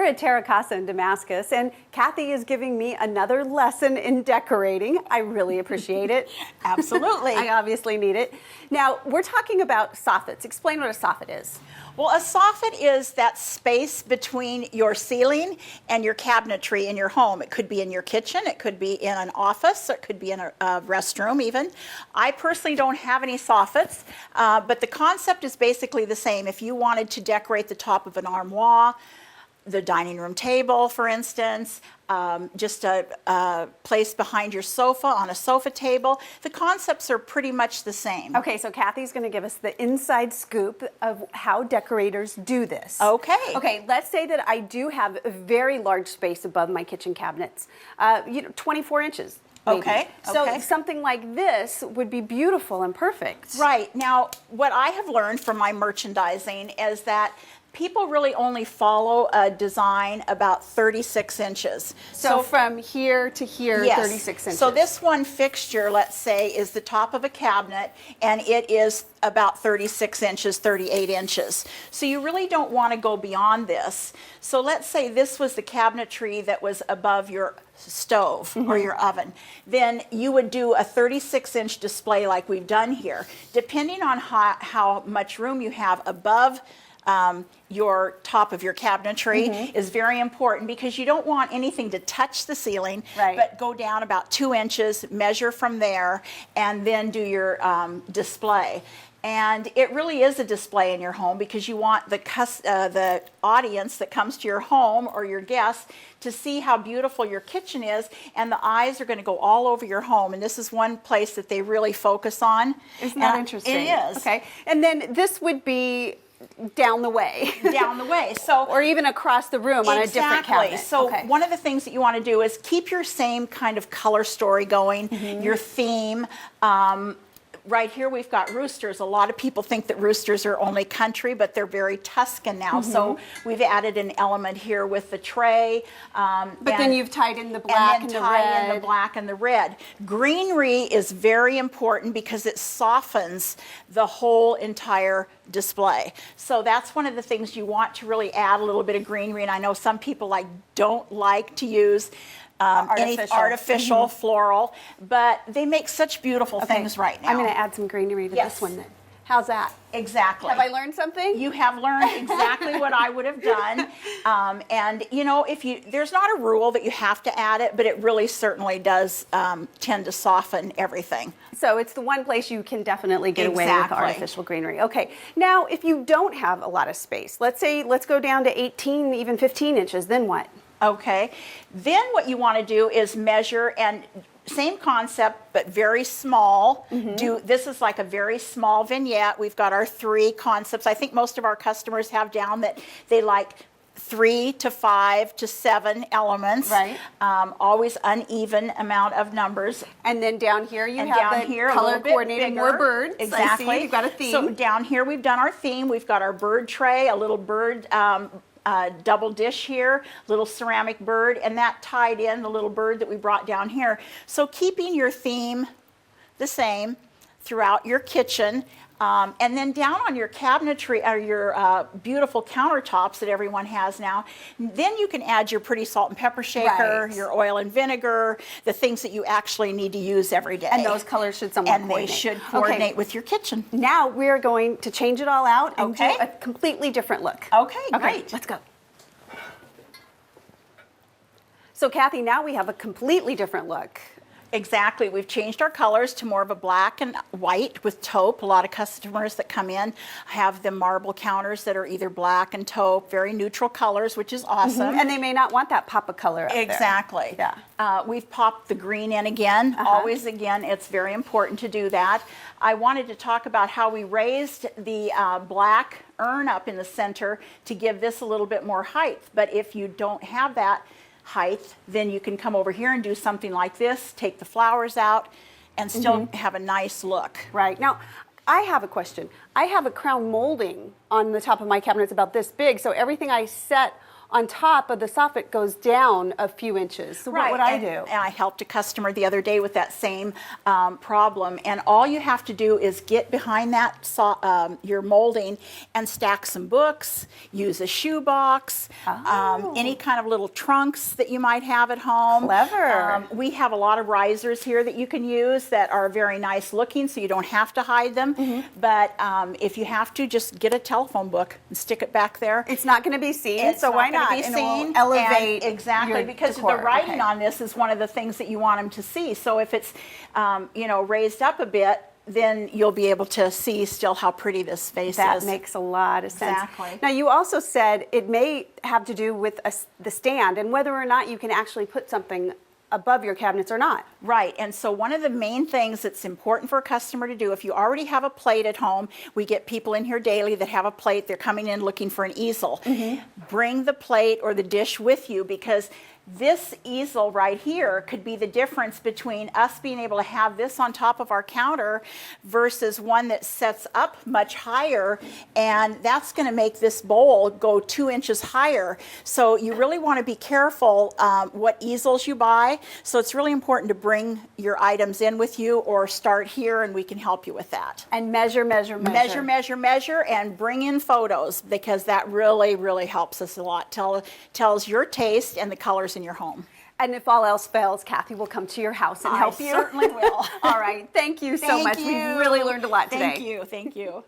We're at Terra Casa in Damascus, and Kathie is giving me another lesson in decorating. I really appreciate it. Absolutely. I obviously need it. Now, we're talking about soffits. Explain what a soffit is. Well, a soffit is that space between your ceiling and your cabinetry in your home. It could be in your kitchen, it could be in an office, it could be in a restroom even. I personally don't have any soffits, but the concept is basically the same. If you wanted to decorate the top of an armoire, the dining room table, for instance, just a place behind your sofa on a sofa table. The concepts are pretty much the same. Okay, so Kathie's going to give us the inside scoop of how decorators do this. Okay. Okay, let's say that I do have a very large space above my kitchen cabinets, 24 inches. Maybe. Okay. So something like this would be beautiful and perfect. Right. Now, what I have learned from my merchandising is that people really only follow a design about 36 inches. So from here to here, yes. 36 inches. So this one fixture, let's say, is the top of a cabinet, and it is about 36 inches, 38 inches. So you really don't want to go beyond this. So let's say this was the cabinetry that was above your stove or your oven. Then you would do a 36-inch display like we've done here. Depending on how much room you have above your top of your cabinetry is very important, because you don't want anything to touch the ceiling, but go down about 2 inches, measure from there, and then do your display. And it really is a display in your home, because you want the audience that comes to your home or your guests to see how beautiful your kitchen is, and the eyes are going to go all over your home. And this is one place that they really focus on. Isn't that interesting? It is. Okay. And then this would be down the way. Down the way. So, or even across the room on a different cabinet. So one of the things that you want to do is keep your same kind of color story going, your theme. Right here we've got roosters. A lot of people think that roosters are only country, but they're very Tuscan now. So we've added an element here with the tray. But then you've tied in the black and the red. In the black and the red. Greenery is very important because it softens the whole entire display. So that's one of the things you want to really add a little bit of greenery. And I know some people don't like to use any artificial floral, but they make such beautiful things right now. I'm going to add some greenery to this one then. How's that? Exactly. Have I learned something? You have learned exactly what I would have done. And there's not a rule that you have to add it, but it really certainly does tend to soften everything. So it's the one place you can definitely get away with artificial greenery. Okay. Now, if you don't have a lot of space, let's go down to 18, even 15 inches, then what? Okay, then what you want to do is measure, and same concept, but very small. This is like a very small vignette. We've got our 3 concepts. I think most of our customers have down that they like 3 to 5 to 7 elements. Right. Always uneven amount of numbers. And then down here you have the color coordinated more birds. Exactly. I see. You've got a theme. So down here we've done our theme. We've got our bird tray, a little bird double dish here, little ceramic bird, and that tied in the little bird that we brought down here. So keeping your theme the same throughout your kitchen, and then down on your cabinetry or your beautiful countertops that everyone has now, then you can add your pretty salt and pepper shaker, your oil and vinegar, the things that you actually need to use every day. And those colors should somewhat coordinate. And they should coordinate with your kitchen. Now we're going to change it all out and do a completely different look. Okay, great. Let's go. So Kathie, now we have a completely different look. Exactly. We've changed our colors to more of a black and white with taupe. A lot of customers that come in have the marble counters that are either black and taupe, very neutral colors, which is awesome. And they may not want that pop of color up Exactly. there. Yeah. We've popped the green in again. Always again, it's very important to do that. I wanted to talk about how we raised the black urn up in the center to give this a little bit more height. But if you don't have that height, then you can come over here and do something like this, take the flowers out, and still have a nice look. Right. Now, I have a question. I have a crown molding on the top of my cabinet. It's about this big, so everything I set on top of the soffit goes down a few inches. So what would I do? And I helped a customer the other day with that same problem. And all you have to do is get behind that your molding and stack some books, use a shoe box, any kind of little trunks that you might have at home. Clever. We have a lot of risers here that you can use that are very nice looking, so you don't have to hide them. But if you have to, just get a telephone book and stick it back there. It's not going to be seen, so why not? Be seen. It will elevate exactly, because decor. the writing on this is one of the things that you want them to see. So if it's raised up a bit, then you'll be able to see still how pretty this vase is. That makes a lot of sense. Exactly. Now, you also said it may have to do with the stand and whether or not you can actually put something above your cabinets or not. Right, and so one of the main things that's important for a customer to do, if you already have a plate at home, we get people in here daily that have a plate, they're coming in looking for an easel. Bring the plate or the dish with you, because this easel right here could be the difference between us being able to have this on top of our counter versus one that sets up much higher, and that's going to make this bowl go 2 inches higher. So you really want to be careful what easels you buy. So it's really important to bring your items in with you, or start here and we can help you with that. And measure, measure, measure. Measure, measure, measure, and bring in photos, because that really, really helps us a lot. Tells your taste and the colors in your home. And if all else fails, Kathie will come to your house and help you. I certainly will. All right. Thank you so much. We really learned a lot today. Thank you. Thank you.